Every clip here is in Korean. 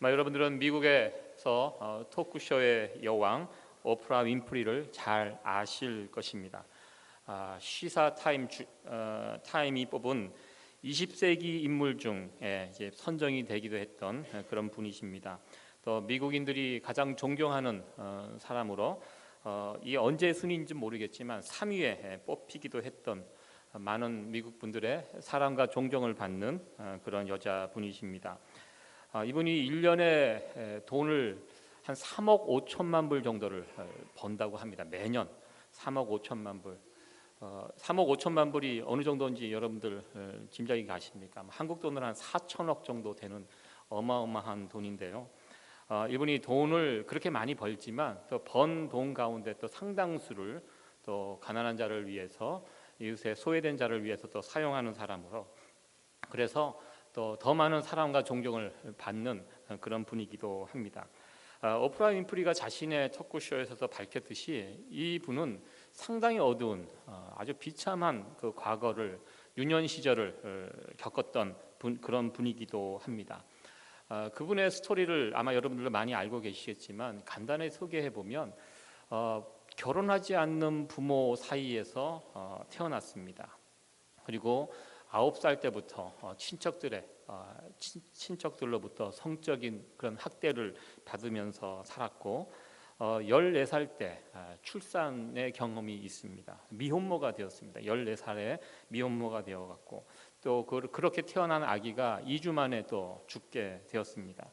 여러분들은 미국에서 토크쇼의 여왕 오프라 윈프리를 잘 아실 것입니다. 시사 타임이 뽑은 20세기 인물 중에 이제 선정이 되기도 했던 그런 분이십니다. 또 미국인들이 가장 존경하는 사람으로 이 언제 순위인지 모르겠지만 3위에 뽑히기도 했던 많은 미국 분들의 사랑과 존경을 받는 그런 여자분이십니다. 이분이 1년에 돈을 한 3억 5천만 불 정도를 번다고 합니다. 매년 3억 5천만 불. 3억 5천만 불이 어느 정도인지 여러분들 짐작이 가십니까? 한국 돈으로 한 4천억 정도 되는 어마어마한 돈인데요. 이분이 돈을 그렇게 많이 벌지만 또 번 돈 가운데 또 상당수를 또 가난한 자를 위해서, 이웃의 소외된 자를 위해서 또 사용하는 사람으로, 그래서 또 더 많은 사랑과 존경을 받는 그런 분이기도 합니다. 오프라 윈프리가 자신의 토크쇼에서도 밝혔듯이 이 분은 상당히 어두운 아주 비참한 그 과거를, 유년 시절을 겪었던 그런 분이기도 합니다. 그분의 스토리를 아마 여러분들도 많이 알고 계시겠지만 간단히 소개해 보면 결혼하지 않는 부모 사이에서 태어났습니다. 그리고 9살 때부터 친척들로부터 성적인 그런 학대를 받으면서 살았고 14살 때 출산의 경험이 있습니다. 미혼모가 되었습니다. 14살에 미혼모가 되어갖고 또 그렇게 태어난 아기가 2주 만에 또 죽게 되었습니다.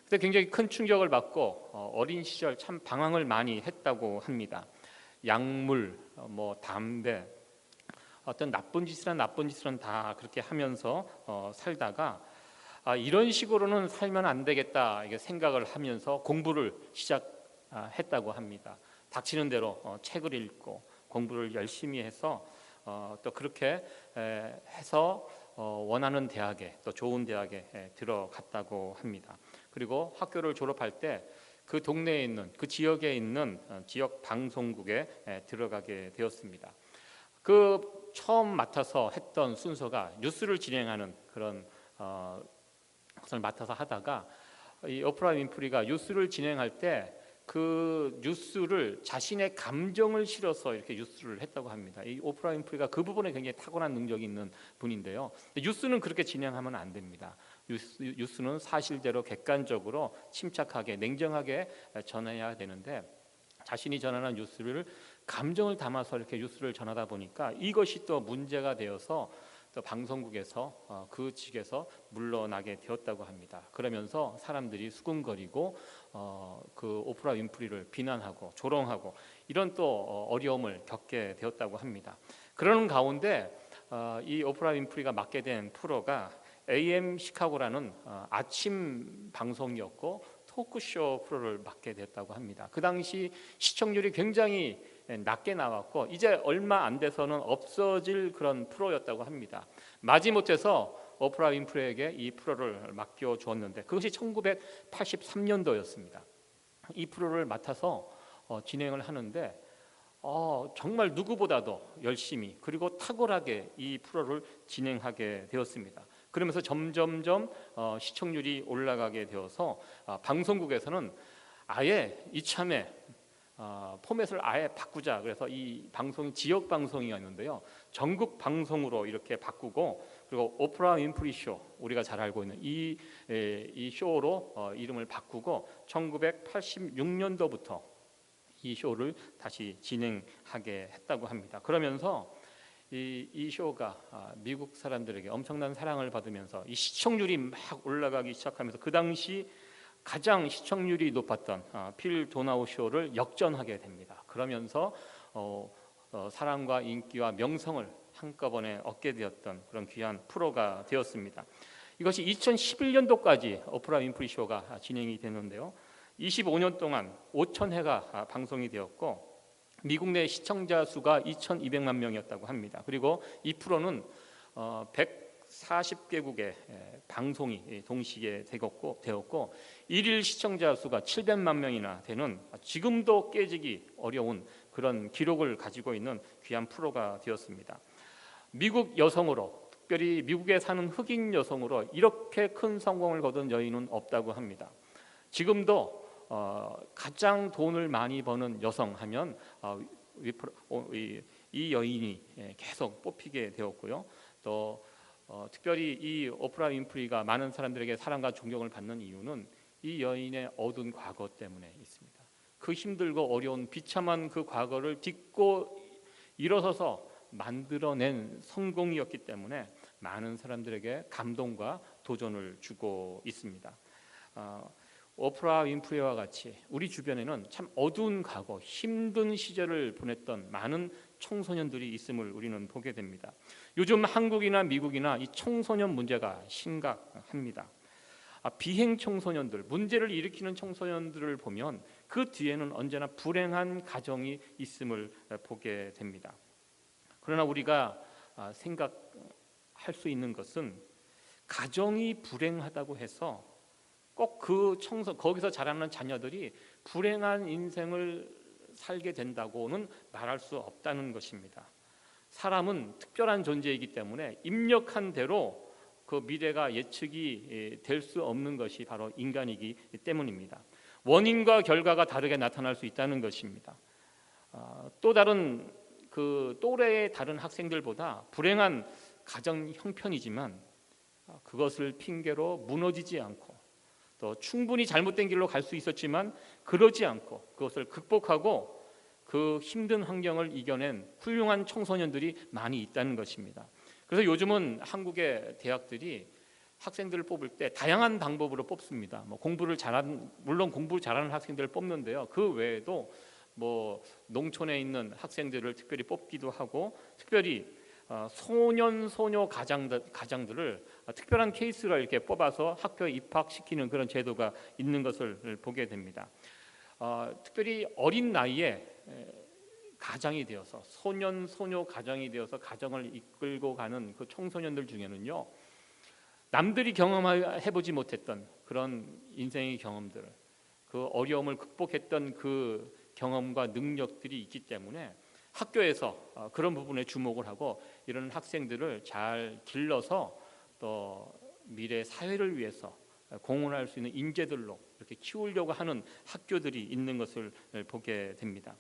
그때 굉장히 큰 충격을 받고 어린 시절 참 방황을 많이 했다고 합니다. 약물, 담배, 어떤 나쁜 짓은 다 그렇게 하면서 살다가 이런 식으로는 살면 안 되겠다 이게 생각을 하면서 공부를 시작했다고 합니다. 닥치는 대로 책을 읽고 공부를 열심히 해서 또 그렇게 해서 원하는 대학에, 또 좋은 대학에 들어갔다고 합니다. 그리고 학교를 졸업할 때 그 동네에 있는, 그 지역에 있는 지역 방송국에 들어가게 되었습니다. 그 처음 맡아서 했던 순서가 뉴스를 진행하는 그런 것을 맡아서 하다가 이 오프라 윈프리가 뉴스를 진행할 때 그 뉴스를 자신의 감정을 실어서 이렇게 뉴스를 했다고 합니다. 이 오프라 윈프리가 그 부분에 굉장히 탁월한 능력이 있는 분인데요. 뉴스는 그렇게 진행하면 안 됩니다. 뉴스는 사실대로 객관적으로 침착하게 냉정하게 전해야 되는데 자신이 전하는 뉴스를 감정을 담아서 이렇게 뉴스를 전하다 보니까 이것이 또 문제가 되어서 또 방송국에서 그 직에서 물러나게 되었다고 합니다. 그러면서 사람들이 수군거리고 그 오프라 윈프리를 비난하고 조롱하고 이런 또 어려움을 겪게 되었다고 합니다. 그러는 가운데 이 오프라 윈프리가 맡게 된 프로가 AM 시카고라는 아침 방송이었고 토크쇼 프로를 맡게 됐다고 합니다. 그 당시 시청률이 굉장히 낮게 나왔고 이제 얼마 안 돼서는 없어질 그런 프로였다고 합니다. 마지못해서 오프라 윈프리에게 이 프로를 맡겨 주었는데 그것이 1983년도였습니다. 이 프로를 맡아서 진행을 하는데 정말 누구보다도 열심히 그리고 탁월하게 이 프로를 진행하게 되었습니다. 그러면서 점점점 시청률이 올라가게 되어서 방송국에서는 아예 이참에 포맷을 아예 바꾸자. 그래서 이 방송이 지역 방송이었는데요. 전국 방송으로 이렇게 바꾸고 그리고 오프라 윈프리 쇼, 우리가 잘 알고 있는 이 쇼로 이름을 바꾸고 1986년도부터 이 쇼를 다시 진행하게 했다고 합니다. 그러면서 이 쇼가 미국 사람들에게 엄청난 사랑을 받으면서 이 시청률이 막 올라가기 시작하면서 그 당시 가장 시청률이 높았던 필 도나우 쇼를 역전하게 됩니다. 그러면서 사랑과 인기와 명성을 한꺼번에 얻게 되었던 그런 귀한 프로가 되었습니다. 이것이 2011년도까지 오프라 윈프리 쇼가 진행이 되는데요. 25년 동안 5,000회가 방송이 되었고 미국 내 시청자 수가 2,200만 명이었다고 합니다. 그리고 이 프로는 140개국의 방송이 동시에 되었고 일일 시청자 수가 700만 명이나 되는 지금도 깨지기 어려운 그런 기록을 가지고 있는 귀한 프로가 되었습니다. 미국 여성으로 특별히 미국에 사는 흑인 여성으로 이렇게 큰 성공을 거둔 여인은 없다고 합니다. 지금도 가장 돈을 많이 버는 여성 하면 이 여인이 계속 뽑히게 되었고요. 또 특별히 이 오프라 윈프리가 많은 사람들에게 사랑과 존경을 받는 이유는 이 여인의 어두운 과거 때문에 있습니다. 그 힘들고 어려운 비참한 그 과거를 딛고 일어서서 만들어낸 성공이었기 때문에 많은 사람들에게 감동과 도전을 주고 있습니다. 오프라 윈프리와 같이 우리 주변에는 참 어두운 과거, 힘든 시절을 보냈던 많은 청소년들이 있음을 우리는 보게 됩니다. 요즘 한국이나 미국이나 이 청소년 문제가 심각합니다. 비행 청소년들, 문제를 일으키는 청소년들을 보면 그 뒤에는 언제나 불행한 가정이 있음을 보게 됩니다. 그러나 우리가 생각할 수 있는 것은 가정이 불행하다고 해서 꼭 거기서 자라는 자녀들이 불행한 인생을 살게 된다고는 말할 수 없다는 것입니다. 사람은 특별한 존재이기 때문에 입력한 대로 그 미래가 예측이 될 수 없는 것이 바로 인간이기 때문입니다. 원인과 결과가 다르게 나타날 수 있다는 것입니다. 또 다른 그 또래의 다른 학생들보다 불행한 가정 형편이지만 그것을 핑계로 무너지지 않고 또 충분히 잘못된 길로 갈 수 있었지만 그러지 않고 그것을 극복하고 그 힘든 환경을 이겨낸 훌륭한 청소년들이 많이 있다는 것입니다. 그래서 요즘은 한국의 대학들이 학생들을 뽑을 때 다양한 방법으로 뽑습니다. 물론 공부를 잘하는 학생들을 뽑는데요. 그 외에도 농촌에 있는 학생들을 특별히 뽑기도 하고 특별히 소년 소녀 가장들을 특별한 케이스로 이렇게 뽑아서 학교에 입학시키는 그런 제도가 있는 것을 보게 됩니다. 특별히 어린 나이에 가장이 되어서 소년 소녀 가장이 되어서 가정을 이끌고 가는 그 청소년들 중에는요, 남들이 경험해보지 못했던 그런 인생의 경험들, 그 어려움을 극복했던 그 경험과 능력들이 있기 때문에 학교에서 그런 부분에 주목을 하고 이런 학생들을 잘 길러서 또 미래 사회를 위해서 공헌할 수 있는 인재들로 이렇게 키우려고 하는 학교들이 있는 것을 보게 됩니다.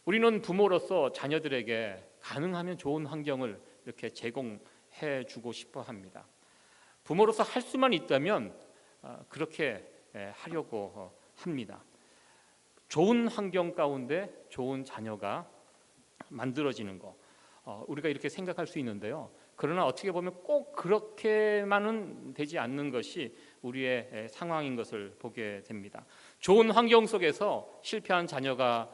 우리는 부모로서 자녀들에게 가능하면 좋은 환경을 이렇게 제공해 주고 싶어 합니다. 부모로서 할 수만 있다면 그렇게 하려고 합니다. 좋은 환경 가운데 좋은 자녀가 만들어지는 거, 우리가 이렇게 생각할 수 있는데요. 그러나 어떻게 보면 꼭 그렇게만은 되지 않는 것이 우리의 상황인 것을 보게 됩니다. 좋은 환경 속에서 실패한 자녀가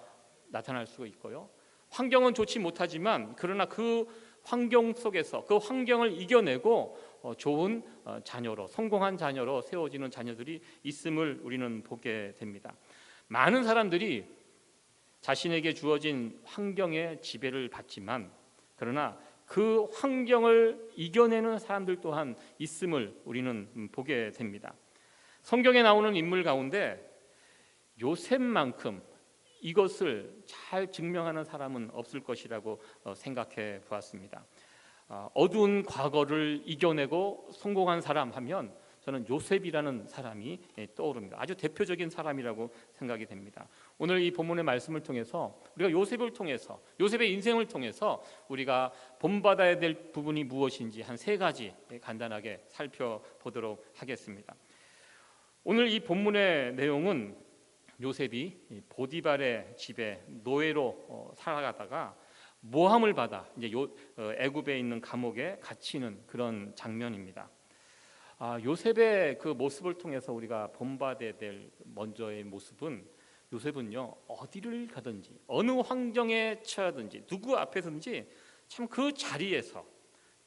나타날 수가 있고요. 환경은 좋지 못하지만 그러나 그 환경 속에서 그 환경을 이겨내고 좋은 자녀로, 성공한 자녀로 세워지는 자녀들이 있음을 우리는 보게 됩니다. 많은 사람들이 자신에게 주어진 환경의 지배를 받지만 그러나 그 환경을 이겨내는 사람들 또한 있음을 우리는 보게 됩니다. 성경에 나오는 인물 가운데 요셉만큼 이것을 잘 증명하는 사람은 없을 것이라고 생각해 보았습니다. 어두운 과거를 이겨내고 성공한 사람 하면 저는 요셉이라는 사람이 떠오릅니다. 아주 대표적인 사람이라고 생각이 됩니다. 오늘 이 본문의 말씀을 통해서 우리가 요셉의 인생을 통해서 우리가 본받아야 될 부분이 무엇인지 한 3가지 간단하게 살펴보도록 하겠습니다. 오늘 이 본문의 내용은 요셉이 보디발의 집에 노예로 살아가다가 모함을 받아 이제 애굽에 있는 감옥에 갇히는 그런 장면입니다. 요셉의 그 모습을 통해서 우리가 본받아야 될 먼저의 모습은 요셉은요, 어디를 가든지 어느 환경에 처하든지 누구 앞에서든지 참 그 자리에서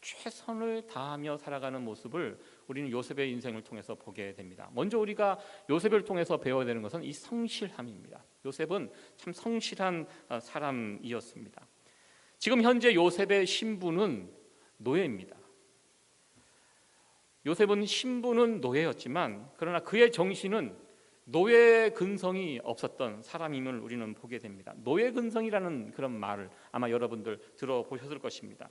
최선을 다하며 살아가는 모습을 우리는 요셉의 인생을 통해서 보게 됩니다. 먼저 우리가 요셉을 통해서 배워야 되는 것은 이 성실함입니다. 요셉은 참 성실한 사람이었습니다. 지금 현재 요셉의 신분은 노예입니다. 요셉은 신분은 노예였지만 그러나 그의 정신은 노예 근성이 없었던 사람임을 우리는 보게 됩니다. 노예 근성이라는 그런 말을 아마 여러분들 들어보셨을 것입니다.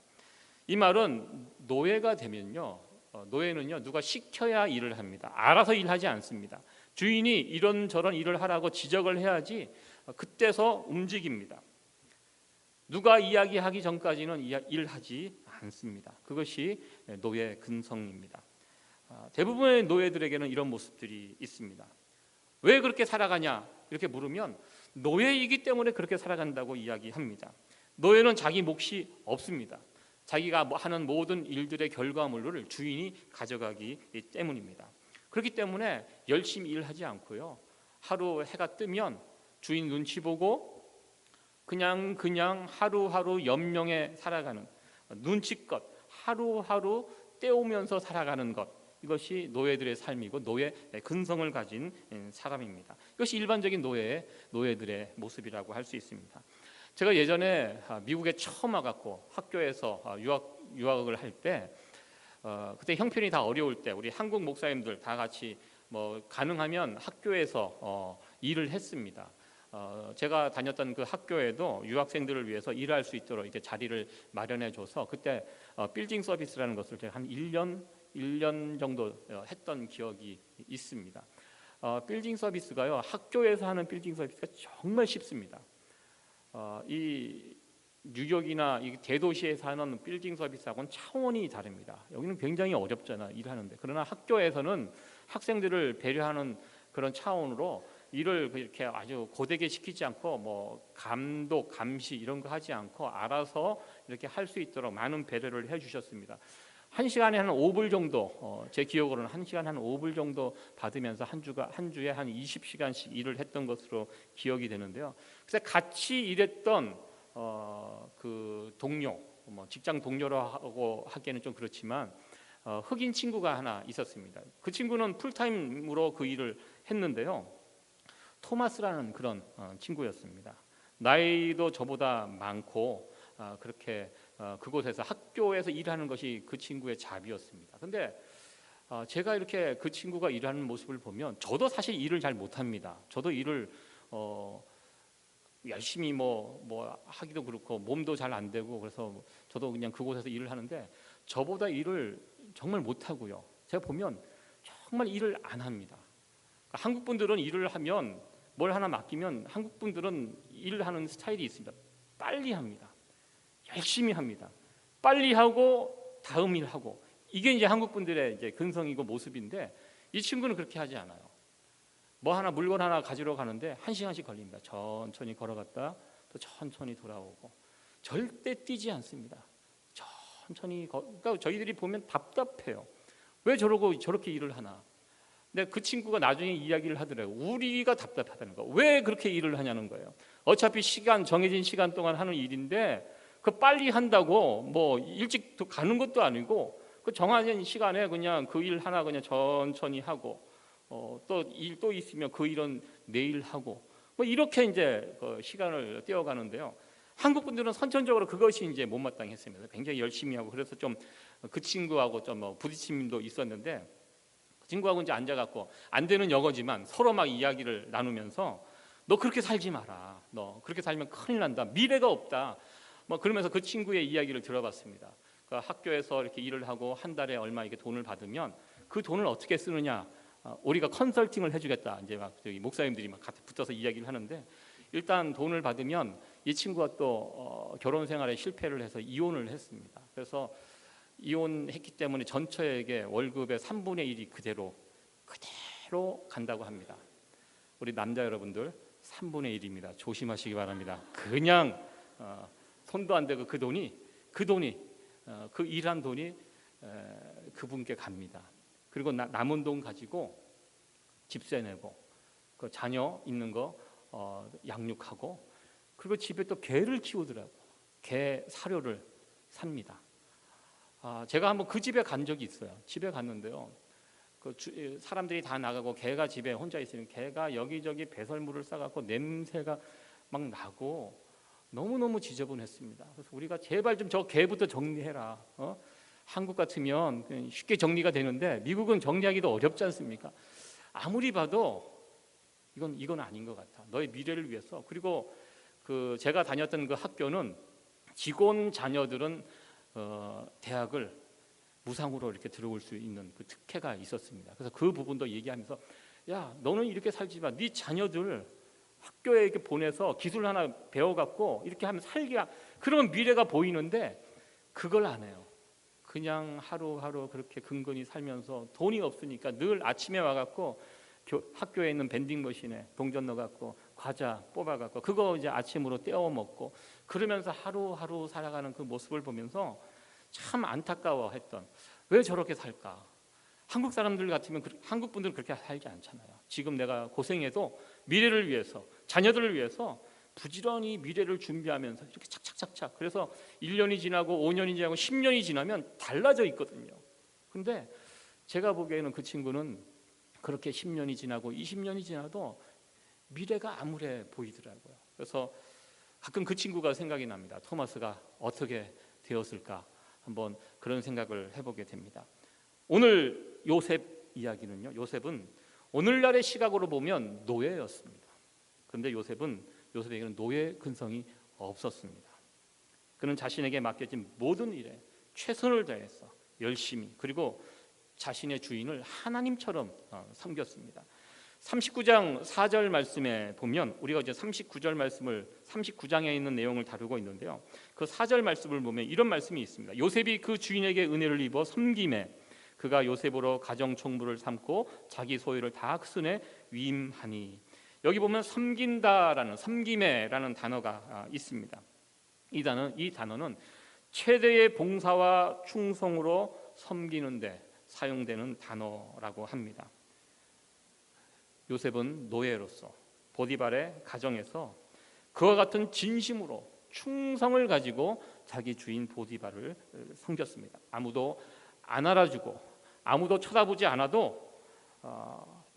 이 말은 노예가 되면요, 노예는요 누가 시켜야 일을 합니다. 알아서 일하지 않습니다. 주인이 이런저런 일을 하라고 지적을 해야지 그때서 움직입니다. 누가 이야기하기 전까지는 일하지 않습니다. 그것이 노예 근성입니다. 대부분의 노예들에게는 이런 모습들이 있습니다. 왜 그렇게 살아가냐 이렇게 물으면 노예이기 때문에 그렇게 살아간다고 이야기합니다. 노예는 자기 몫이 없습니다. 자기가 하는 모든 일들의 결과물을 주인이 가져가기 때문입니다. 그렇기 때문에 열심히 일하지 않고요, 하루 해가 뜨면 주인 눈치 보고 그냥 하루하루 연명해 살아가는, 눈치껏 하루하루 때우면서 살아가는 것, 이것이 노예들의 삶이고 노예 근성을 가진 사람입니다. 이것이 일반적인 노예들의 모습이라고 할 수 있습니다. 제가 예전에 미국에 처음 와갖고 학교에서 유학을 할 때, 그때 형편이 다 어려울 때 우리 한국 목사님들 다 같이 뭐 가능하면 학교에서 일을 했습니다. 제가 다녔던 그 학교에도 유학생들을 위해서 일할 수 있도록 이렇게 자리를 마련해줘서 그때 빌딩 서비스라는 것을 제가 한 1년 정도 했던 기억이 있습니다. 빌딩 서비스가요, 학교에서 하는 빌딩 서비스가 정말 쉽습니다. 이 뉴욕이나 이 대도시에서 하는 빌딩 서비스하고는 차원이 다릅니다. 여기는 굉장히 어렵잖아, 일하는데. 그러나 학교에서는 학생들을 배려하는 그런 차원으로 일을 이렇게 아주 고되게 시키지 않고 뭐 감독, 감시 이런 거 하지 않고 알아서 이렇게 할 수 있도록 많은 배려를 해주셨습니다. 한 시간에 한 5불 정도, 제 기억으로는 한 시간 한 5불 정도 받으면서 한 주에 한 20시간씩 일을 했던 것으로 기억이 되는데요. 그래서 같이 일했던 그 동료, 뭐 직장 동료라고 하기에는 좀 그렇지만 흑인 친구가 하나 있었습니다. 그 친구는 풀타임으로 그 일을 했는데요, 토마스라는 그런 친구였습니다. 나이도 저보다 많고 그렇게 그곳에서 학교에서 일하는 것이 그 친구의 잡이었습니다. 근데 제가 이렇게 그 친구가 일하는 모습을 보면 저도 사실 일을 잘 못합니다. 저도 일을 열심히 뭐 하기도 그렇고 몸도 잘 안 되고, 그래서 저도 그냥 그곳에서 일을 하는데 저보다 일을 정말 못하고요, 제가 보면 정말 일을 안 합니다. 그러니까 한국 분들은 일을 하면 뭘 하나 맡기면 한국 분들은 일을 하는 스타일이 있습니다. 빨리 합니다. 열심히 합니다. 빨리 하고 다음 일 하고, 이게 이제 한국 분들의 이제 근성이고 모습인데, 이 친구는 그렇게 하지 않아요. 뭐 하나 물건 하나 가지러 가는데 1시간씩 걸립니다. 천천히 걸어갔다 또 천천히 돌아오고, 절대 뛰지 않습니다. 천천히 그러니까 저희들이 보면 답답해요. 왜 저렇게 일을 하나? 근데 그 친구가 나중에 이야기를 하더라고요. 우리가 답답하다는 거. 왜 그렇게 일을 하냐는 거예요. 어차피 정해진 시간 동안 하는 일인데 그 빨리 한다고 뭐 일찍 가는 것도 아니고 그 정해진 시간에 그냥 그 일 하나 그냥 천천히 하고, 또 일 또 있으면 그 일은 내일 하고, 뭐 이렇게 이제 그 시간을 떼어가는데요. 한국 분들은 선천적으로 그것이 이제 못마땅했습니다. 굉장히 열심히 하고, 그래서 좀 그 친구하고 좀 뭐 부딪힘도 있었는데, 그 친구하고 이제 앉아갖고 안 되는 영어지만 서로 막 이야기를 나누면서 너 그렇게 살지 마라. 너 그렇게 살면 큰일 난다. 미래가 없다. 뭐 그러면서 그 친구의 이야기를 들어봤습니다. 그 학교에서 이렇게 일을 하고 한 달에 얼마 이렇게 돈을 받으면 그 돈을 어떻게 쓰느냐, 우리가 컨설팅을 해주겠다. 이제 막 저기 목사님들이 막 같이 붙어서 이야기를 하는데, 일단 돈을 받으면 이 친구가 또 결혼 생활에 실패를 해서 이혼을 했습니다. 그래서 이혼했기 때문에 전처에게 월급의 3분의 1이 그대로 간다고 합니다. 우리 남자 여러분들 3분의 1입니다. 조심하시기 바랍니다. 그냥 손도 안 대고 그 돈이 그 일한 돈이 그분께 갑니다. 그리고 남은 돈 가지고 집세 내고 그 자녀 있는 거 양육하고, 그리고 집에 또 개를 키우더라고. 개 사료를 삽니다. 제가 한번 그 집에 간 적이 있어요. 집에 갔는데요, 사람들이 다 나가고 개가 집에 혼자 있으면 개가 여기저기 배설물을 싸갖고 냄새가 막 나고 너무너무 지저분했습니다. 그래서 우리가 제발 좀 저 개부터 정리해라. 한국 같으면 쉽게 정리가 되는데 미국은 정리하기도 어렵지 않습니까? 아무리 봐도 이건 아닌 것 같아. 너의 미래를 위해서. 그리고 제가 다녔던 그 학교는 직원 자녀들은 대학을 무상으로 이렇게 들어올 수 있는 그 특혜가 있었습니다. 그래서 그 부분도 얘기하면서 야, 너는 이렇게 살지 마. 네 자녀들 학교에 이렇게 보내서 기술 하나 배워갖고 이렇게 하면 살기야. 그러면 미래가 보이는데 그걸 안 해요. 그냥 하루하루 그렇게 근근히 살면서 돈이 없으니까 늘 아침에 와갖고 학교에 있는 밴딩 머신에 동전 넣어갖고 과자 뽑아갖고 그거 이제 아침으로 떼어 먹고 그러면서 하루하루 살아가는 그 모습을 보면서 참 안타까워했던, 왜 저렇게 살까? 한국 사람들 같으면 한국 분들은 그렇게 살지 않잖아요. 지금 내가 고생해도 미래를 위해서, 자녀들을 위해서 부지런히 미래를 준비하면서 이렇게 착착착착, 그래서 1년이 지나고 5년이 지나고 10년이 지나면 달라져 있거든요. 근데 제가 보기에는 그 친구는 그렇게 10년이 지나고 20년이 지나도 미래가 암울해 보이더라고요. 그래서 가끔 그 친구가 생각이 납니다. 토마스가 어떻게 되었을까 한번 그런 생각을 해보게 됩니다. 오늘 요셉 이야기는요, 요셉은 오늘날의 시각으로 보면 노예였습니다. 그런데 요셉에게는 노예 근성이 없었습니다. 그는 자신에게 맡겨진 모든 일에 최선을 다해서 열심히, 그리고 자신의 주인을 하나님처럼 섬겼습니다. 39장 4절 말씀에 보면, 우리가 이제 39절 말씀을 39장에 있는 내용을 다루고 있는데요, 그 4절 말씀을 보면 이런 말씀이 있습니다. 요셉이 그 주인에게 은혜를 입어 섬김에 그가 요셉으로 가정 총무를 삼고 자기 소유를 다 그 손에 위임하니. 여기 보면 섬긴다라는, 섬김에라는 단어가 있습니다. 이 단어는 최대의 봉사와 충성으로 섬기는데 사용되는 단어라고 합니다. 요셉은 노예로서 보디발의 가정에서 그와 같은 진심으로 충성을 가지고 자기 주인 보디발을 섬겼습니다. 아무도 안 알아주고 아무도 쳐다보지 않아도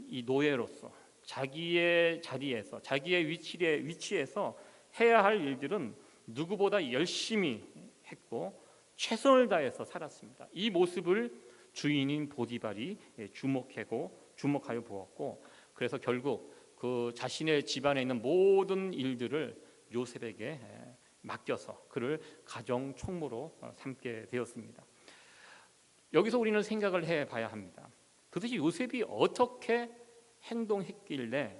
이 노예로서 자기의 자리에서, 자기의 위치에서 해야 할 일들은 누구보다 열심히 했고 최선을 다해서 살았습니다. 이 모습을 주인인 보디발이 주목하여 보았고, 그래서 결국 그 자신의 집안에 있는 모든 일들을 요셉에게 맡겨서 그를 가정 총무로 삼게 되었습니다. 여기서 우리는 생각을 해봐야 합니다. 도대체 요셉이 어떻게 행동했길래,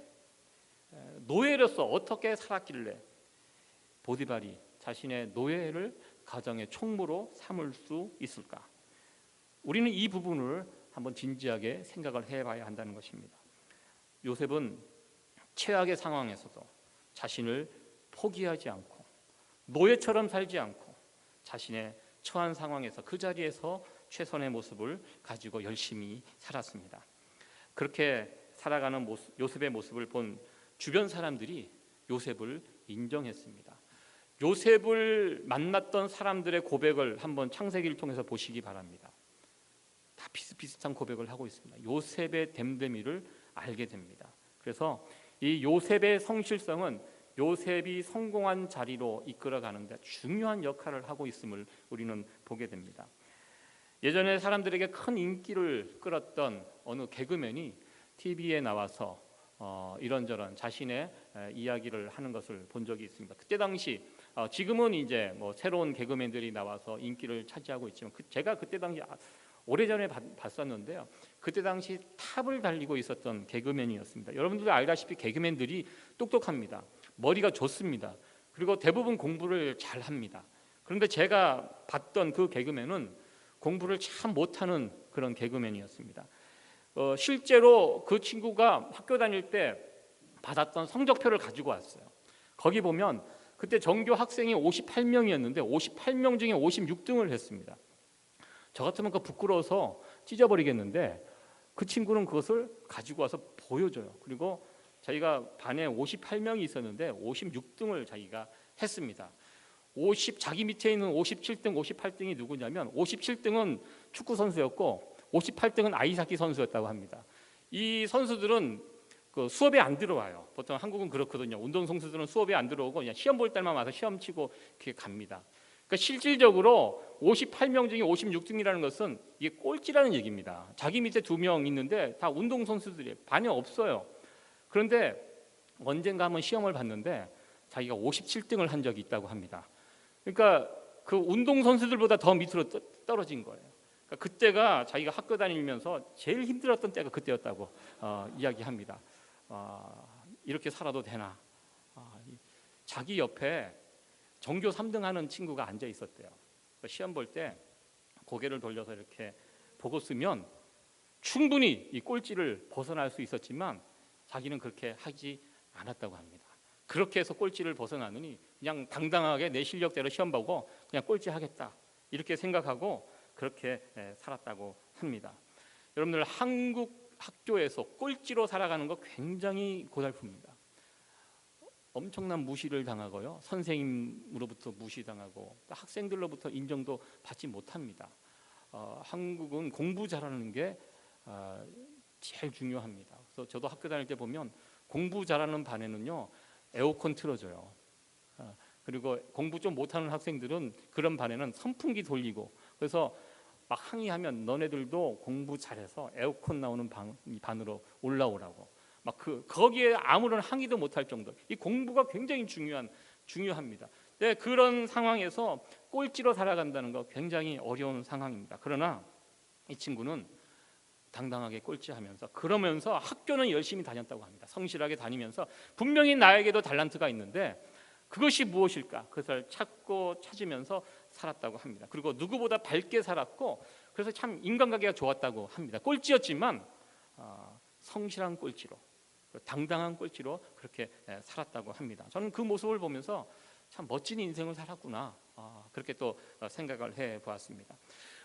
노예로서 어떻게 살았길래 보디발이 자신의 노예를 가정의 총무로 삼을 수 있을까? 우리는 이 부분을 한번 진지하게 생각을 해봐야 한다는 것입니다. 요셉은 최악의 상황에서도 자신을 포기하지 않고 노예처럼 살지 않고 자신의 처한 상황에서 그 자리에서 최선의 모습을 가지고 열심히 살았습니다. 그렇게 살아가는 요셉의 모습을 본 주변 사람들이 요셉을 인정했습니다. 요셉을 만났던 사람들의 고백을 한번 창세기를 통해서 보시기 바랍니다. 다 비슷비슷한 고백을 하고 있습니다. 요셉의 됨됨이를 알게 됩니다. 그래서 이 요셉의 성실성은 요셉이 성공한 자리로 이끌어가는데 중요한 역할을 하고 있음을 우리는 보게 됩니다. 예전에 사람들에게 큰 인기를 끌었던 어느 개그맨이 TV에 나와서 이런저런 자신의 이야기를 하는 것을 본 적이 있습니다. 그때 당시, 지금은 이제 뭐 새로운 개그맨들이 나와서 인기를 차지하고 있지만 제가 그때 당시 오래전에 봤었는데요, 그때 당시 탑을 달리고 있었던 개그맨이었습니다. 여러분들도 알다시피 개그맨들이 똑똑합니다. 머리가 좋습니다. 그리고 대부분 공부를 잘합니다. 그런데 제가 봤던 그 개그맨은 공부를 참 못하는 그런 개그맨이었습니다. 실제로 그 친구가 학교 다닐 때 받았던 성적표를 가지고 왔어요. 거기 보면 그때 전교 학생이 58명이었는데 58명 중에 56등을 했습니다. 저 같으면 그 부끄러워서 찢어버리겠는데 그 친구는 그것을 가지고 와서 보여줘요. 그리고 자기가 반에 58명이 있었는데 56등을 자기가 했습니다. 자기 밑에 있는 57등, 58등이 누구냐면 57등은 축구 선수였고 58등은 아이스하키 선수였다고 합니다. 이 선수들은 그 수업에 안 들어와요. 보통 한국은 그렇거든요. 운동 선수들은 수업에 안 들어오고 그냥 시험 볼 때만 와서 시험 치고 이렇게 갑니다. 그러니까 실질적으로 58명 중에 56등이라는 것은 이게 꼴찌라는 얘기입니다. 자기 밑에 2명 있는데 다 운동 선수들이 반에 없어요. 그런데 언젠가 한번 시험을 봤는데 자기가 57등을 한 적이 있다고 합니다. 그러니까 그 운동 선수들보다 더 밑으로 떨어진 거예요. 그러니까 그때가 자기가 학교 다니면서 제일 힘들었던 때가 그때였다고 이야기합니다. 이렇게 살아도 되나? 자기 옆에 전교 3등 하는 친구가 앉아 있었대요. 그러니까 시험 볼 때 고개를 돌려서 이렇게 보고 쓰면 충분히 이 꼴찌를 벗어날 수 있었지만 자기는 그렇게 하지 않았다고 합니다. 그렇게 해서 꼴찌를 벗어나느니 그냥 당당하게 내 실력대로 시험 보고 그냥 꼴찌 하겠다 이렇게 생각하고 그렇게 살았다고 합니다. 여러분들 한국 학교에서 꼴찌로 살아가는 거 굉장히 고달픕니다. 엄청난 무시를 당하고요, 선생님으로부터 무시당하고 또 학생들로부터 인정도 받지 못합니다. 한국은 공부 잘하는 게 제일 중요합니다. 그래서 저도 학교 다닐 때 보면 공부 잘하는 반에는요 에어컨 틀어줘요. 그리고 공부 좀 못하는 학생들은 그런 반에는 선풍기 돌리고, 그래서 막 항의하면 너네들도 공부 잘해서 에어컨 나오는 반으로 올라오라고 막 거기에 아무런 항의도 못할 정도. 이 공부가 굉장히 중요합니다. 네, 그런 상황에서 꼴찌로 살아간다는 거 굉장히 어려운 상황입니다. 그러나 이 친구는 당당하게 꼴찌하면서 그러면서 학교는 열심히 다녔다고 합니다. 성실하게 다니면서 분명히 나에게도 달란트가 있는데 그것이 무엇일까? 그것을 찾으면서 살았다고 합니다. 그리고 누구보다 밝게 살았고 그래서 참 인간관계가 좋았다고 합니다. 꼴찌였지만 성실한 꼴찌로, 당당한 꼴찌로 그렇게 살았다고 합니다. 저는 그 모습을 보면서 참 멋진 인생을 살았구나 그렇게 또 생각을 해보았습니다.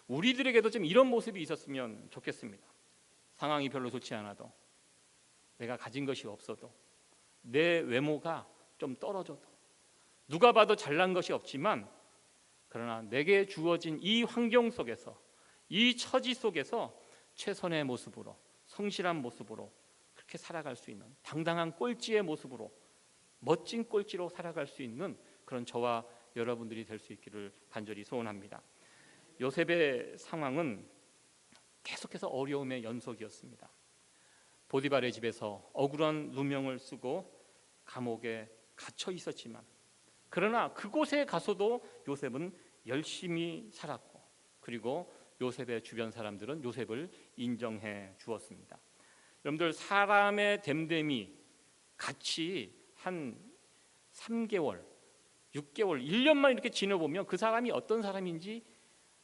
우리들에게도 좀 이런 모습이 있었으면 좋겠습니다. 상황이 별로 좋지 않아도, 내가 가진 것이 없어도, 내 외모가 좀 떨어져도, 누가 봐도 잘난 것이 없지만 그러나 내게 주어진 이 환경 속에서, 이 처지 속에서 최선의 모습으로, 성실한 모습으로 그렇게 살아갈 수 있는 당당한 꼴찌의 모습으로, 멋진 꼴찌로 살아갈 수 있는 그런 저와 여러분들이 될 수 있기를 간절히 소원합니다. 요셉의 상황은 계속해서 어려움의 연속이었습니다. 보디발의 집에서 억울한 누명을 쓰고 감옥에 갇혀 있었지만, 그러나 그곳에 가서도 요셉은 열심히 살았고, 그리고 요셉의 주변 사람들은 요셉을 인정해 주었습니다. 여러분들, 사람의 됨됨이 같이 한 3개월, 6개월, 1년만 이렇게 지내보면 그 사람이 어떤 사람인지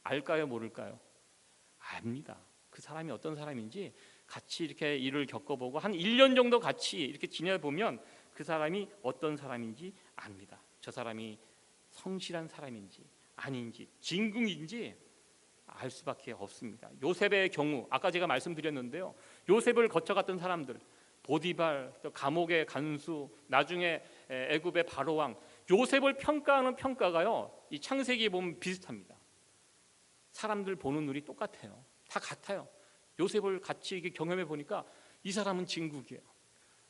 알까요, 모를까요? 압니다. 그 사람이 어떤 사람인지 같이 이렇게 일을 겪어보고 한 1년 정도 같이 이렇게 지내보면 그 사람이 어떤 사람인지 압니다. 저 사람이 성실한 사람인지 아닌지, 진궁인지 알 수밖에 없습니다. 요셉의 경우 아까 제가 말씀드렸는데요, 요셉을 거쳐갔던 사람들, 보디발, 또 감옥의 간수, 나중에 애굽의 바로왕, 요셉을 평가하는 평가가요, 이 창세기에 보면 비슷합니다. 사람들 보는 눈이 똑같아요. 다 같아요. 요셉을 같이 경험해 보니까 이 사람은 진국이에요.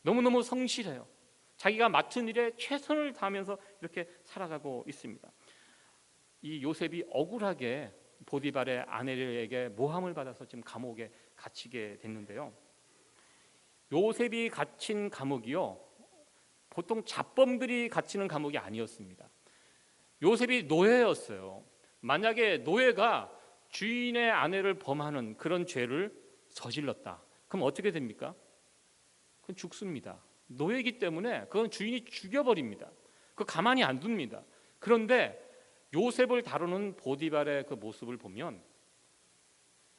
너무너무 성실해요. 자기가 맡은 일에 최선을 다하면서 이렇게 살아가고 있습니다. 이 요셉이 억울하게 보디발의 아내에게 모함을 받아서 지금 감옥에 갇히게 됐는데요, 요셉이 갇힌 감옥이요, 보통 잡범들이 갇히는 감옥이 아니었습니다. 요셉이 노예였어요. 만약에 노예가 주인의 아내를 범하는 그런 죄를 저질렀다, 그럼 어떻게 됩니까? 그건 죽습니다. 노예이기 때문에 그건 주인이 죽여버립니다. 그 가만히 안 둡니다. 그런데 요셉을 다루는 보디발의 그 모습을 보면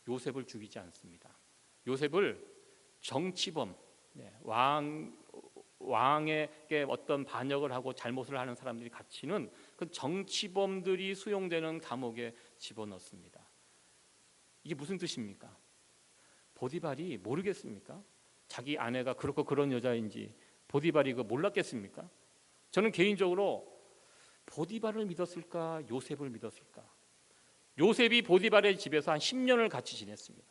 요셉을 죽이지 않습니다. 요셉을 정치범, 왕에게 어떤 반역을 하고 잘못을 하는 사람들이 갇히는 그 정치범들이 수용되는 감옥에 집어넣습니다. 이게 무슨 뜻입니까? 보디발이 모르겠습니까? 자기 아내가 그렇고 그런 여자인지 보디발이 그거 몰랐겠습니까? 저는 개인적으로 보디발을 믿었을까, 요셉을 믿었을까? 요셉이 보디발의 집에서 한 10년을 같이 지냈습니다.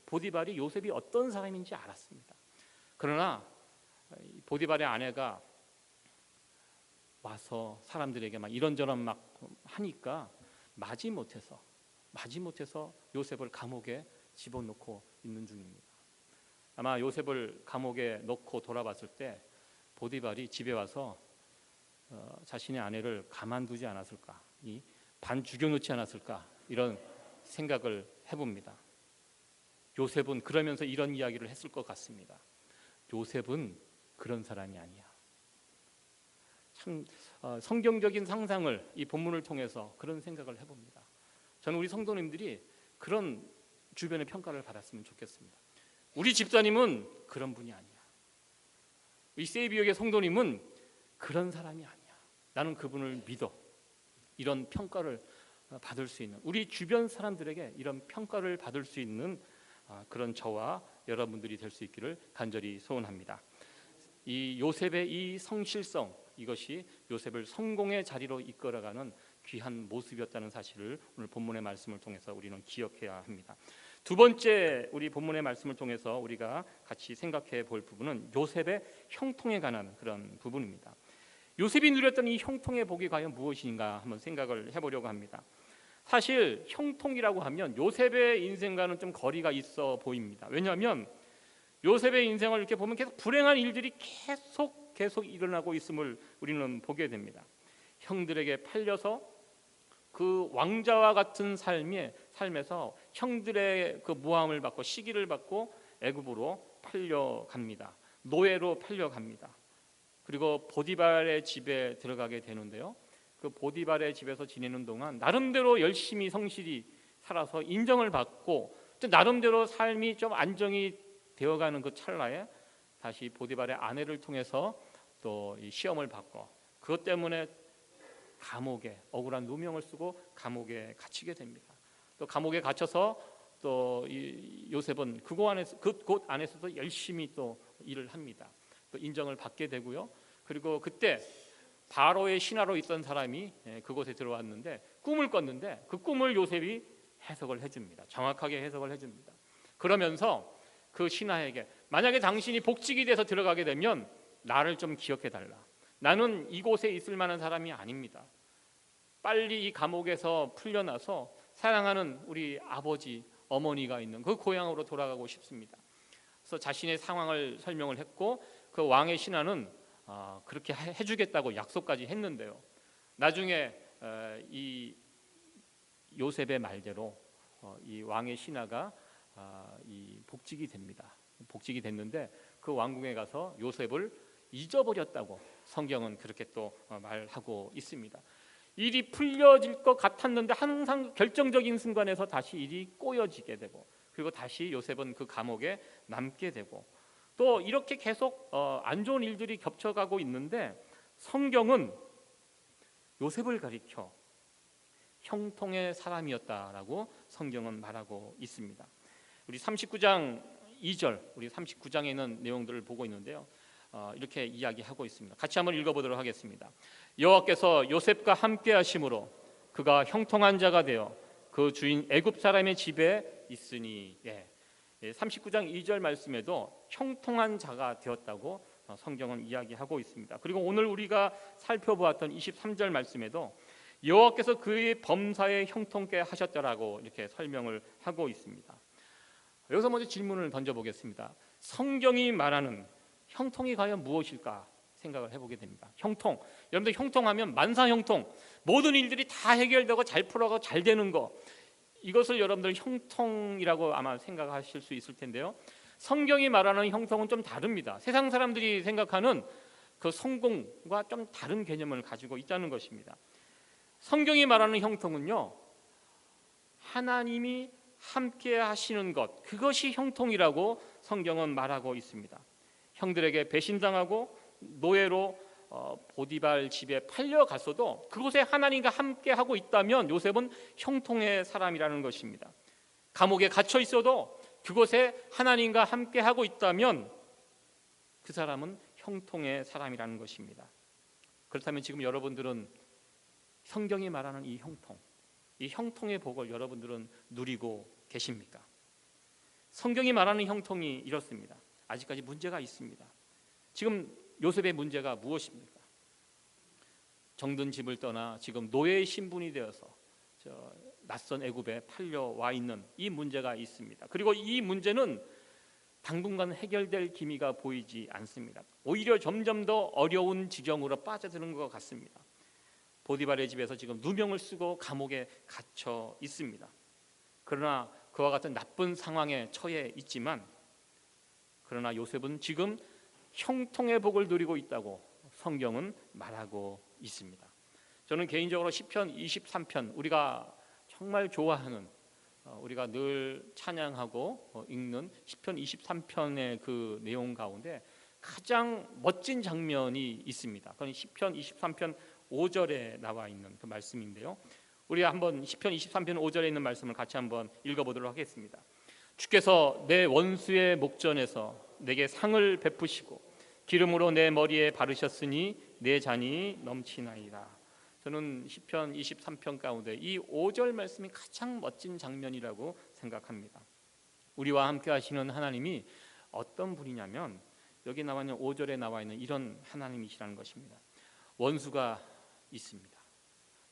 보디발이 요셉이 어떤 사람인지 알았습니다. 그러나 보디발의 아내가 와서 사람들에게 막 이런저런 막 하니까 마지못해서 요셉을 감옥에 집어넣고 있는 중입니다. 아마 요셉을 감옥에 넣고 돌아봤을 때 보디발이 집에 와서 자신의 아내를 가만두지 않았을까, 이 반 죽여놓지 않았을까 이런 생각을 해봅니다. 요셉은 그러면서 이런 이야기를 했을 것 같습니다. 요셉은 그런 사람이 아니야. 참 성경적인 상상을 이 본문을 통해서 그런 생각을 해봅니다. 저는 우리 성도님들이 그런 주변의 평가를 받았으면 좋겠습니다. 우리 집사님은 그런 분이 아니야. 이 세이비역의 성도님은 그런 사람이 아니야. 나는 그분을 믿어. 이런 평가를 받을 수 있는, 우리 주변 사람들에게 이런 평가를 받을 수 있는 그런 저와 여러분들이 될 수 있기를 간절히 소원합니다. 이 요셉의 이 성실성, 이것이 요셉을 성공의 자리로 이끌어가는 귀한 모습이었다는 사실을 오늘 본문의 말씀을 통해서 우리는 기억해야 합니다. 두 번째, 우리 본문의 말씀을 통해서 우리가 같이 생각해 볼 부분은 요셉의 형통에 관한 그런 부분입니다. 요셉이 누렸던 이 형통의 복이 과연 무엇인가 한번 생각을 해보려고 합니다. 사실 형통이라고 하면 요셉의 인생과는 좀 거리가 있어 보입니다. 왜냐하면 요셉의 인생을 이렇게 보면 계속 불행한 일들이 계속 일어나고 있음을 우리는 보게 됩니다. 형들에게 팔려서 그 왕자와 같은 삶에서 형들의 그 모함을 받고 시기를 받고 애굽으로 팔려갑니다. 노예로 팔려갑니다. 그리고 보디발의 집에 들어가게 되는데요. 그 보디발의 집에서 지내는 동안 나름대로 열심히 성실히 살아서 인정을 받고 또 나름대로 삶이 좀 안정이 되어가는 그 찰나에 다시 보디발의 아내를 통해서 또 이 시험을 받고 그것 때문에 감옥에 억울한 누명을 쓰고 감옥에 갇히게 됩니다. 또 감옥에 갇혀서 또 이 요셉은 그곳 안에서도 열심히 또 일을 합니다. 또 인정을 받게 되고요. 그리고 그때 바로의 신하로 있던 사람이 그곳에 들어왔는데 꿈을 꿨는데 그 꿈을 요셉이 해석을 해줍니다. 정확하게 해석을 해줍니다. 그러면서 그 신하에게 만약에 당신이 복직이 돼서 들어가게 되면 나를 좀 기억해달라. 나는 이곳에 있을 만한 사람이 아닙니다. 빨리 이 감옥에서 풀려나서 사랑하는 우리 아버지, 어머니가 있는 그 고향으로 돌아가고 싶습니다. 그래서 자신의 상황을 설명을 했고 그 왕의 신하는 그렇게 해주겠다고 약속까지 했는데요. 나중에 이 요셉의 말대로 이 왕의 신하가 이 복직이 됩니다. 복직이 됐는데 그 왕궁에 가서 요셉을 잊어버렸다고 성경은 그렇게 또 말하고 있습니다. 일이 풀려질 것 같았는데 항상 결정적인 순간에서 다시 일이 꼬여지게 되고 그리고 다시 요셉은 그 감옥에 남게 되고 또 이렇게 계속 안 좋은 일들이 겹쳐가고 있는데 성경은 요셉을 가리켜 형통의 사람이었다라고 성경은 말하고 있습니다. 우리 39장 2절, 우리 39장에 있는 내용들을 보고 있는데요. 이렇게 이야기하고 있습니다. 같이 한번 읽어보도록 하겠습니다. 여호와께서 요셉과 함께 하심으로 그가 형통한 자가 되어 그 주인 애굽 사람의 집에 있으니 39장 2절 말씀에도 형통한 자가 되었다고 성경은 이야기하고 있습니다. 그리고 오늘 우리가 살펴보았던 23절 말씀에도 여호와께서 그의 범사에 형통케 하셨다라고 이렇게 설명을 하고 있습니다. 여기서 먼저 질문을 던져보겠습니다. 성경이 말하는 형통이 과연 무엇일까 생각을 해보게 됩니다. 형통, 여러분들 형통하면 만사형통, 모든 일들이 다 해결되고 잘 풀어가고 잘 되는 거, 이것을 여러분들 형통이라고 아마 생각하실 수 있을 텐데요. 성경이 말하는 형통은 좀 다릅니다. 세상 사람들이 생각하는 그 성공과 좀 다른 개념을 가지고 있다는 것입니다. 성경이 말하는 형통은요, 하나님이 함께 하시는 것, 그것이 형통이라고 성경은 말하고 있습니다. 형들에게 배신당하고 노예로 보디발 집에 팔려갔어도 그곳에 하나님과 함께 하고 있다면 요셉은 형통의 사람이라는 것입니다. 감옥에 갇혀 있어도 그곳에 하나님과 함께 하고 있다면 그 사람은 형통의 사람이라는 것입니다. 그렇다면 지금 여러분들은 성경이 말하는 이 형통의 복을 여러분들은 누리고 계십니까? 성경이 말하는 형통이 이렇습니다. 아직까지 문제가 있습니다. 지금 요셉의 문제가 무엇입니까? 정든 집을 떠나 지금 노예의 신분이 되어서 낯선 애굽에 팔려와 있는 이 문제가 있습니다. 그리고 이 문제는 당분간 해결될 기미가 보이지 않습니다. 오히려 점점 더 어려운 지경으로 빠져드는 것 같습니다. 보디발의 집에서 지금 누명을 쓰고 감옥에 갇혀 있습니다. 그러나 그와 같은 나쁜 상황에 처해 있지만, 그러나 요셉은 지금 형통의 복을 누리고 있다고 성경은 말하고 있습니다. 저는 개인적으로 시편 23편, 우리가 정말 좋아하는, 우리가 늘 찬양하고 읽는 시편 23편의 그 내용 가운데 가장 멋진 장면이 있습니다. 그건 시편 23편 5절에 나와 있는 그 말씀인데요. 우리가 한번 시편 23편 5절에 있는 말씀을 같이 한번 읽어보도록 하겠습니다. 주께서 내 원수의 목전에서 내게 상을 베푸시고 기름으로 내 머리에 바르셨으니 내 잔이 넘치나이다. 저는 시편 23편 가운데 이 5절 말씀이 가장 멋진 장면이라고 생각합니다. 우리와 함께 하시는 하나님이 어떤 분이냐면, 여기 나와 있는 5절에 나와 있는 이런 하나님이시라는 것입니다. 원수가 있습니다.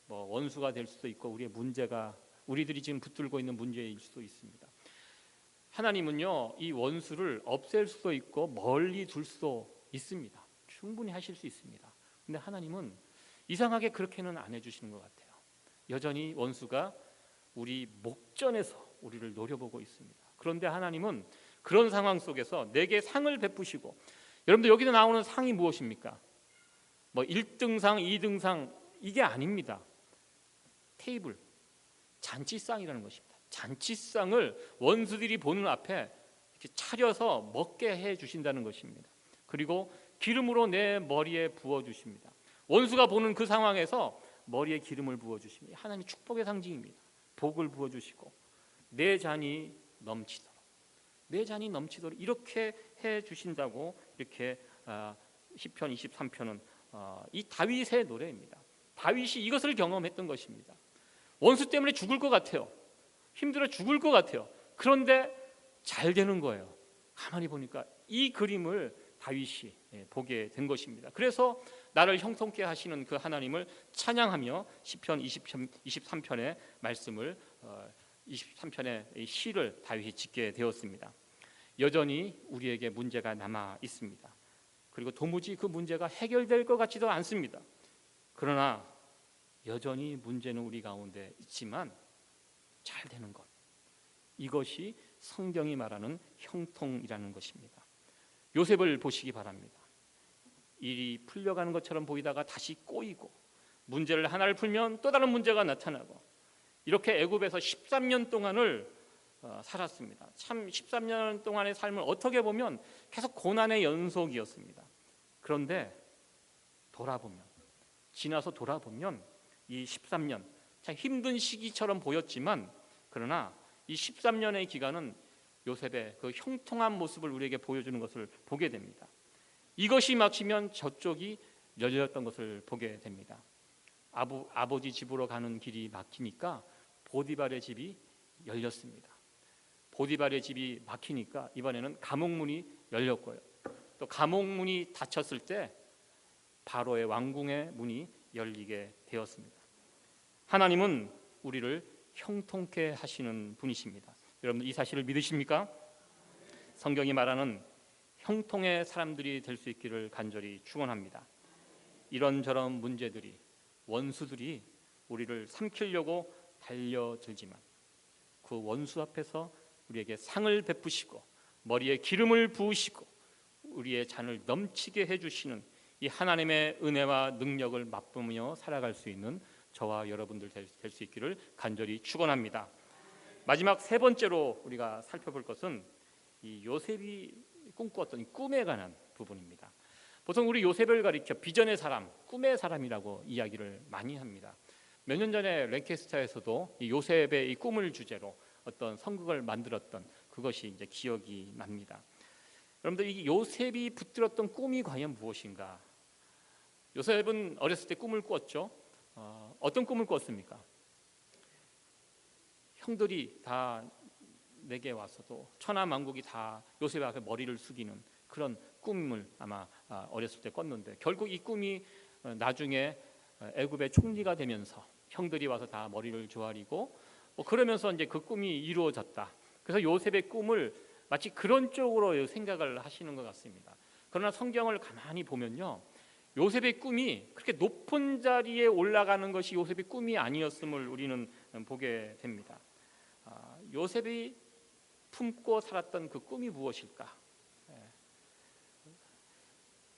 원수가 될 수도 있고 우리의 문제가, 우리들이 지금 붙들고 있는 문제일 수도 있습니다. 하나님은요, 이 원수를 없앨 수도 있고 멀리 둘 수도 있습니다. 충분히 하실 수 있습니다. 근데 하나님은 이상하게 그렇게는 안 해주시는 것 같아요. 여전히 원수가 우리 목전에서 우리를 노려보고 있습니다. 그런데 하나님은 그런 상황 속에서 내게 상을 베푸시고, 여러분들 여기서 나오는 상이 무엇입니까? 1등상, 2등상 이게 아닙니다. 테이블, 잔치상이라는 것입니다. 잔치상을 원수들이 보는 앞에 이렇게 차려서 먹게 해 주신다는 것입니다. 그리고 기름으로 내 머리에 부어 주십니다. 원수가 보는 그 상황에서 머리에 기름을 부어 주십니다. 하나님의 축복의 상징입니다. 복을 부어 주시고 내 잔이 넘치도록, 내 잔이 넘치도록 이렇게 해 주신다고, 이렇게 시편 23편은 이 다윗의 노래입니다. 다윗이 이것을 경험했던 것입니다. 원수 때문에 죽을 것 같아요. 힘들어 죽을 것 같아요. 그런데 잘 되는 거예요. 가만히 보니까 이 그림을 다윗이 보게 된 것입니다. 그래서 나를 형통케 하시는 그 하나님을 찬양하며 시편 23편의 말씀을, 23편의 시를 다윗이 짓게 되었습니다. 여전히 우리에게 문제가 남아 있습니다. 그리고 도무지 그 문제가 해결될 것 같지도 않습니다. 그러나 여전히 문제는 우리 가운데 있지만 잘 되는 것, 이것이 성경이 말하는 형통이라는 것입니다. 요셉을 보시기 바랍니다. 일이 풀려가는 것처럼 보이다가 다시 꼬이고, 문제를 하나를 풀면 또 다른 문제가 나타나고, 이렇게 애굽에서 13년 동안을 살았습니다. 참 13년 동안의 삶을 어떻게 보면 계속 고난의 연속이었습니다. 그런데 지나서 돌아보면 이 13년 참 힘든 시기처럼 보였지만, 그러나 이 13년의 기간은 요셉의 그 형통한 모습을 우리에게 보여주는 것을 보게 됩니다. 이것이 막히면 저쪽이 열렸던 것을 보게 됩니다. 아버지 집으로 가는 길이 막히니까 보디발의 집이 열렸습니다. 보디발의 집이 막히니까 이번에는 감옥문이 열렸고요. 또 감옥문이 닫혔을 때 바로의 왕궁의 문이 열리게 되었습니다. 하나님은 우리를 형통케 하시는 분이십니다. 여러분, 이 사실을 믿으십니까? 성경이 말하는 형통의 사람들이 될 수 있기를 간절히 축원합니다. 이런저런 문제들이, 원수들이 우리를 삼키려고 달려들지만 그 원수 앞에서 우리에게 상을 베푸시고 머리에 기름을 부으시고 우리의 잔을 넘치게 해주시는 이 하나님의 은혜와 능력을 맛보며 살아갈 수 있는 저와 여러분들 될 수 있기를 간절히 축원합니다. 마지막 세 번째로 우리가 살펴볼 것은 이 요셉이 꿈꾸었던 꿈에 관한 부분입니다. 보통 우리 요셉을 가리켜 비전의 사람, 꿈의 사람이라고 이야기를 많이 합니다. 몇 년 전에 랭캐스터에서도 이 요셉의 이 꿈을 주제로 어떤 선극을 만들었던 그것이 이제 기억이 납니다. 여러분들, 이 요셉이 붙들었던 꿈이 과연 무엇인가? 요셉은 어렸을 때 꿈을 꾸었죠. 어떤 꿈을 꾸었습니까? 형들이 다 내게 와서도 천하만국이 다 요셉 앞에 머리를 숙이는 그런 꿈을 아마 어렸을 때 꿨는데, 결국 이 꿈이 나중에 애굽의 총리가 되면서 형들이 와서 다 머리를 조아리고 그러면서 이제 그 꿈이 이루어졌다. 그래서 요셉의 꿈을 마치 그런 쪽으로 생각을 하시는 것 같습니다. 그러나 성경을 가만히 보면요, 요셉의 꿈이 그렇게 높은 자리에 올라가는 것이 요셉의 꿈이 아니었음을 우리는 보게 됩니다. 요셉이 품고 살았던 그 꿈이 무엇일까?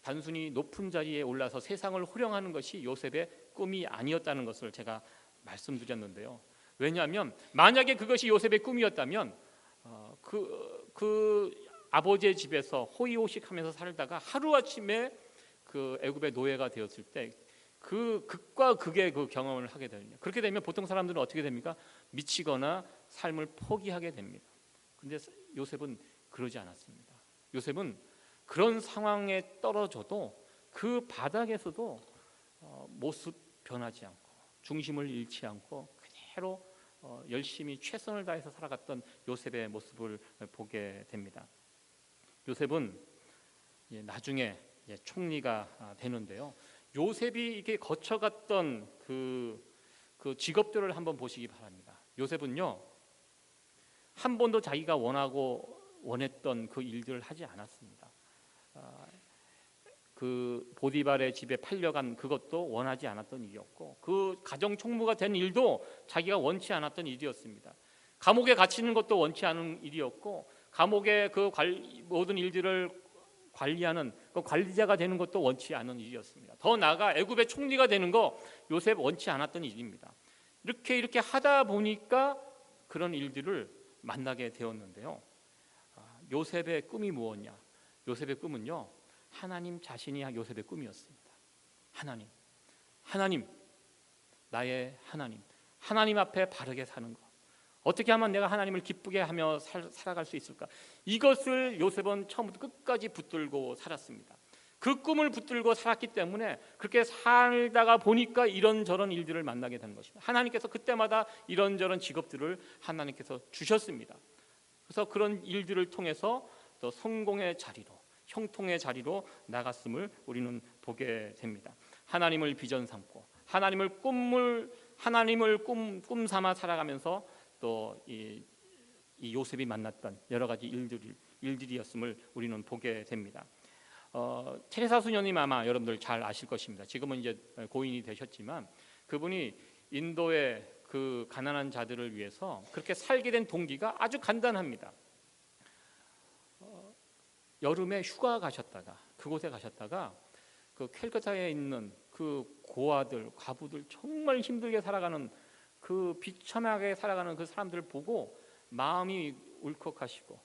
단순히 높은 자리에 올라서 세상을 호령하는 것이 요셉의 꿈이 아니었다는 것을 제가 말씀드렸는데요. 왜냐하면 만약에 그것이 요셉의 꿈이었다면 그 아버지의 집에서 호의호식하면서 살다가 하루아침에 그 애굽의 노예가 되었을 때 그 극과 극의 그 경험을 하게 되거든요. 그렇게 되면 보통 사람들은 어떻게 됩니까? 미치거나 삶을 포기하게 됩니다. 근데 요셉은 그러지 않았습니다. 요셉은 그런 상황에 떨어져도 그 바닥에서도 모습 변하지 않고 중심을 잃지 않고 그대로 열심히 최선을 다해서 살아갔던 요셉의 모습을 보게 됩니다. 요셉은 나중에 총리가 되는데요. 요셉이 이렇게 거쳐갔던 그 직업들을 한번 보시기 바랍니다. 요셉은요, 한 번도 자기가 원했던 그 일들을 하지 않았습니다. 그 보디발의 집에 팔려간 그것도 원하지 않았던 일이었고, 그 가정 총무가 된 일도 자기가 원치 않았던 일이었습니다. 감옥에 갇히는 것도 원치 않은 일이었고, 감옥의 그 모든 일들을 관리하는 그 관리자가 되는 것도 원치 않은 일이었습니다. 더 나아가 애굽의 총리가 되는 거 요셉 원치 않았던 일입니다. 이렇게 하다 보니까 그런 일들을 만나게 되었는데요. 요셉의 꿈이 무엇냐? 요셉의 꿈은요, 하나님 자신이 요셉의 꿈이었습니다. 하나님, 나의 하나님 앞에 바르게 사는 것. 어떻게 하면 내가 하나님을 기쁘게 하며 살아갈 수 있을까? 이것을 요셉은 처음부터 끝까지 붙들고 살았습니다. 그 꿈을 붙들고 살았기 때문에 그렇게 살다가 보니까 이런저런 일들을 만나게 된 것입니다. 하나님께서 그때마다 이런저런 직업들을 하나님께서 주셨습니다. 그래서 그런 일들을 통해서 또 성공의 자리로, 형통의 자리로 나갔음을 우리는 보게 됩니다. 하나님을 비전 삼고 하나님을 꿈 삼아 살아가면서 또 이 요셉이 만났던 여러 가지 일들이었음을 우리는 보게 됩니다. 테레사 수녀님 아마 여러분들 잘 아실 것입니다. 지금은 이제 고인이 되셨지만 그분이 인도의 그 가난한 자들을 위해서 그렇게 살게 된 동기가 아주 간단합니다. 여름에 휴가 가셨다가 그곳에 가셨다가 그 캘커타에 있는 그 고아들, 과부들 정말 힘들게 살아가는 그 비참하게 살아가는 그 사람들을 보고 마음이 울컥하시고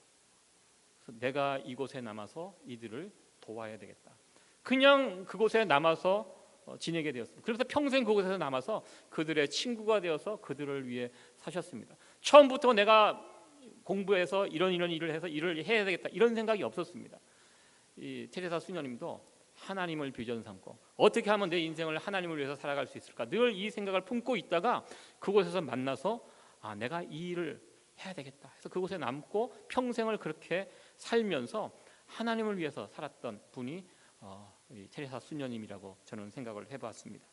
그래서 내가 이곳에 남아서 이들을 도와야 되겠다. 그냥 그곳에 남아서 지내게 되었습니다. 그래서 평생 그곳에서 남아서 그들의 친구가 되어서 그들을 위해 사셨습니다. 처음부터 내가 공부해서 이런 일을 해서 일을 해야 되겠다 이런 생각이 없었습니다. 이 테레사 수녀님도 하나님을 비전 삼고 어떻게 하면 내 인생을 하나님을 위해서 살아갈 수 있을까 늘 이 생각을 품고 있다가 그곳에서 만나서 내가 이 일을 해야 되겠다 해서 그곳에 남고 평생을 그렇게 살면서 하나님을 위해서 살았던 분이 이 테레사 수녀님이라고 저는 생각을 해봤습니다.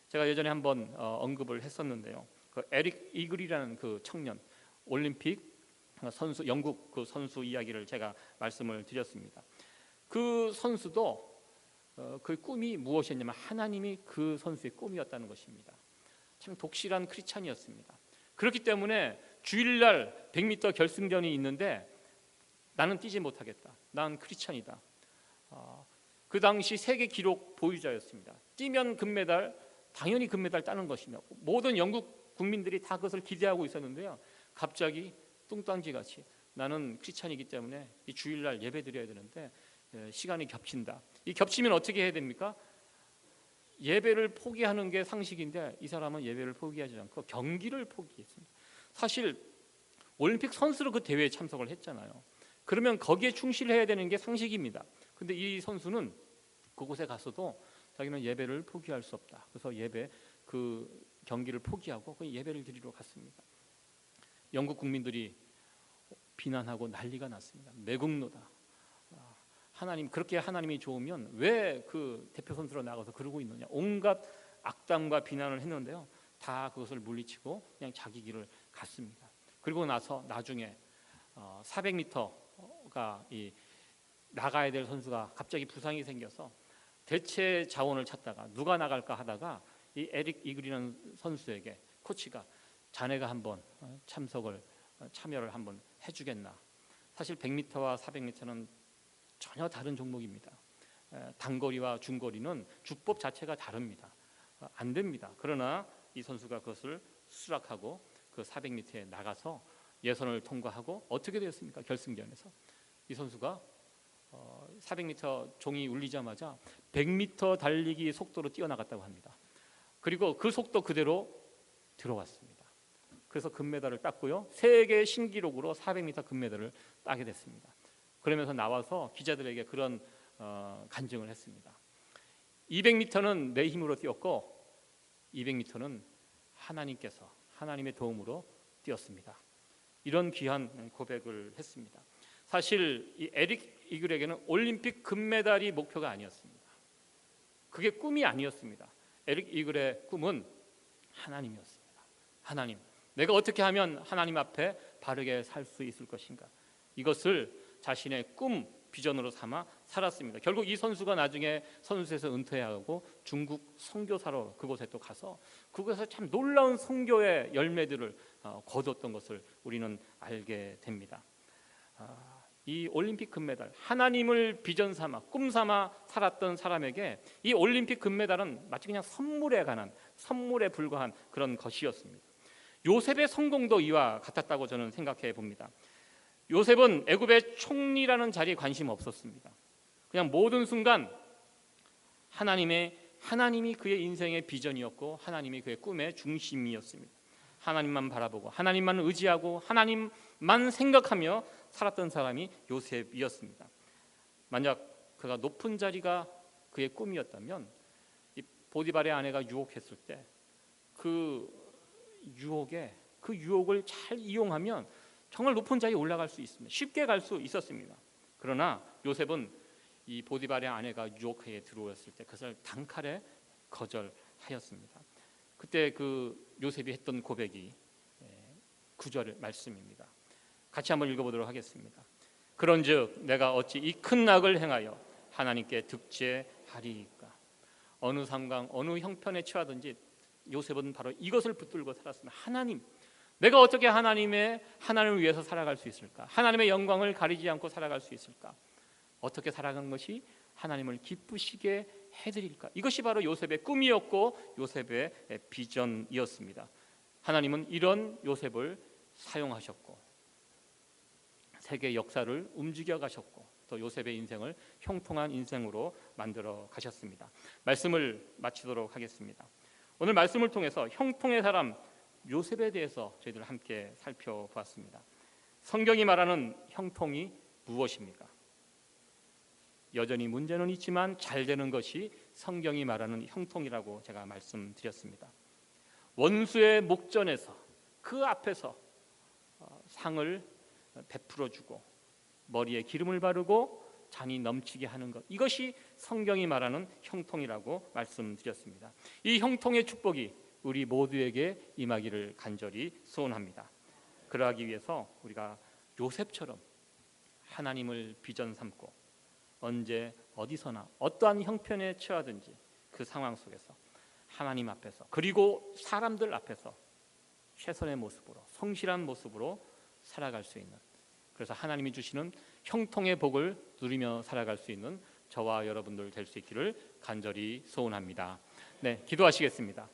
제가 예전에 한번 언급을 했었는데요. 그 에릭 이글이라는 그 청년 올림픽 선수, 영국 그 선수 이야기를 제가 말씀을 드렸습니다. 그 선수도 그 꿈이 무엇이었냐면 하나님이 그 선수의 꿈이었다는 것입니다. 참 독실한 크리스찬이었습니다. 그렇기 때문에 주일날 100m 결승전이 있는데 나는 뛰지 못하겠다. 난 크리스찬이다. 그 당시 세계 기록 보유자였습니다. 뛰면 금메달, 당연히 금메달 따는 것이며 모든 영국 국민들이 다 그것을 기대하고 있었는데요. 갑자기 뚱딴지같이 나는 크리스찬이기 때문에 이 주일날 예배 드려야 되는데 시간이 겹친다. 이 겹치면 어떻게 해야 됩니까? 예배를 포기하는 게 상식인데 이 사람은 예배를 포기하지 않고 경기를 포기했습니다. 사실 올림픽 선수로 그 대회에 참석을 했잖아요. 그러면 거기에 충실해야 되는 게 상식입니다. 근데 이 선수는 그곳에 가서도 자기는 예배를 포기할 수 없다. 그래서 그 경기를 포기하고 그 예배를 드리러 갔습니다. 영국 국민들이 비난하고 난리가 났습니다. 매국노다. 하나님 그렇게 하나님이 좋으면 왜 그 대표 선수로 나가서 그러고 있느냐. 온갖 악담과 비난을 했는데요. 다 그것을 물리치고 그냥 자기 길을 갔습니다. 그리고 나서 나중에 400m가 나가야 될 선수가 갑자기 부상이 생겨서 대체 자원을 찾다가 누가 나갈까 하다가 이 에릭 이글이라는 선수에게 코치가 자네가 한번 참여를 한번 해주겠나. 사실 100m와 400m는 전혀 다른 종목입니다. 단거리와 중거리는 주법 자체가 다릅니다. 안 됩니다. 그러나 이 선수가 그것을 수락하고 그 400m에 나가서 예선을 통과하고 어떻게 되었습니까? 결승전에서 이 선수가 400m 종이 울리자마자 100m 달리기 속도로 뛰어나갔다고 합니다. 그리고 그 속도 그대로 들어왔습니다. 그래서 금메달을 땄고요. 세계 신기록으로 400m 금메달을 따게 됐습니다. 그러면서 나와서 기자들에게 그런 간증을 했습니다. 200m는 내 힘으로 뛰었고 200m는 하나님께서 하나님의 도움으로 뛰었습니다. 이런 귀한 고백을 했습니다. 사실 이 에릭 이글에게는 올림픽 금메달이 목표가 아니었습니다. 그게 꿈이 아니었습니다. 에릭 이글의 꿈은 하나님이었습니다. 하나님, 내가 어떻게 하면 하나님 앞에 바르게 살 수 있을 것인가, 이것을 자신의 꿈, 비전으로 삼아 살았습니다. 결국 이 선수가 나중에 선수에서 은퇴하고 중국 선교사로 그곳에 또 가서 그곳에서 참 놀라운 선교의 열매들을 거뒀던 것을 우리는 알게 됩니다. 이 올림픽 금메달, 하나님을 비전 삼아 꿈 삼아 살았던 사람에게 이 올림픽 금메달은 마치 그냥 선물에 불과한 그런 것이었습니다. 요셉의 성공도 이와 같았다고 저는 생각해 봅니다. 요셉은 애굽의 총리라는 자리에 관심 없었습니다. 그냥 모든 순간 하나님이 그의 인생의 비전이었고 하나님이 그의 꿈의 중심이었습니다. 하나님만 바라보고 하나님만 의지하고 하나님만 생각하며 살았던 사람이 요셉이었습니다. 만약 그가 높은 자리가 그의 꿈이었다면 이 보디발의 아내가 유혹했을 때 그 유혹을 잘 이용하면 정말 높은 자리에 올라갈 수 있습니다. 쉽게 갈 수 있었습니다. 그러나 요셉은 이 보디발의 아내가 유혹에 들어왔을 때 그것을 단칼에 거절하였습니다. 그때 그 요셉이 했던 고백이 9절 말씀입니다. 같이 한번 읽어보도록 하겠습니다. 그런즉 내가 어찌 이 큰 악을 행하여 하나님께 득죄하리이까. 어느 상황 어느 형편에 처하든지 요셉은 바로 이것을 붙들고 살았습니다. 하나님, 내가 어떻게 하나님을 위해서 살아갈 수 있을까? 하나님의 영광을 가리지 않고 살아갈 수 있을까? 어떻게 살아가는 것이 하나님을 기쁘시게 해드릴까? 이것이 바로 요셉의 꿈이었고 요셉의 비전이었습니다. 하나님은 이런 요셉을 사용하셨고 세계 역사를 움직여 가셨고 또 요셉의 인생을 형통한 인생으로 만들어 가셨습니다. 말씀을 마치도록 하겠습니다. 오늘 말씀을 통해서 형통의 사람 요셉에 대해서 저희들 함께 살펴보았습니다. 성경이 말하는 형통이 무엇입니까? 여전히 문제는 있지만 잘 되는 것이 성경이 말하는 형통이라고 제가 말씀드렸습니다. 원수의 목전에서 그 앞에서 상을 베풀어주고 머리에 기름을 바르고 잔이 넘치게 하는 것, 이것이 성경이 말하는 형통이라고 말씀드렸습니다. 이 형통의 축복이 우리 모두에게 임하기를 간절히 소원합니다. 그러하기 위해서 우리가 요셉처럼 하나님을 비전 삼고 언제 어디서나 어떠한 형편에 처하든지 그 상황 속에서 하나님 앞에서 그리고 사람들 앞에서 최선의 모습으로 성실한 모습으로 살아갈 수 있는, 그래서 하나님이 주시는 형통의 복을 누리며 살아갈 수 있는 저와 여러분들 될 수 있기를 간절히 소원합니다. 네, 기도하시겠습니다.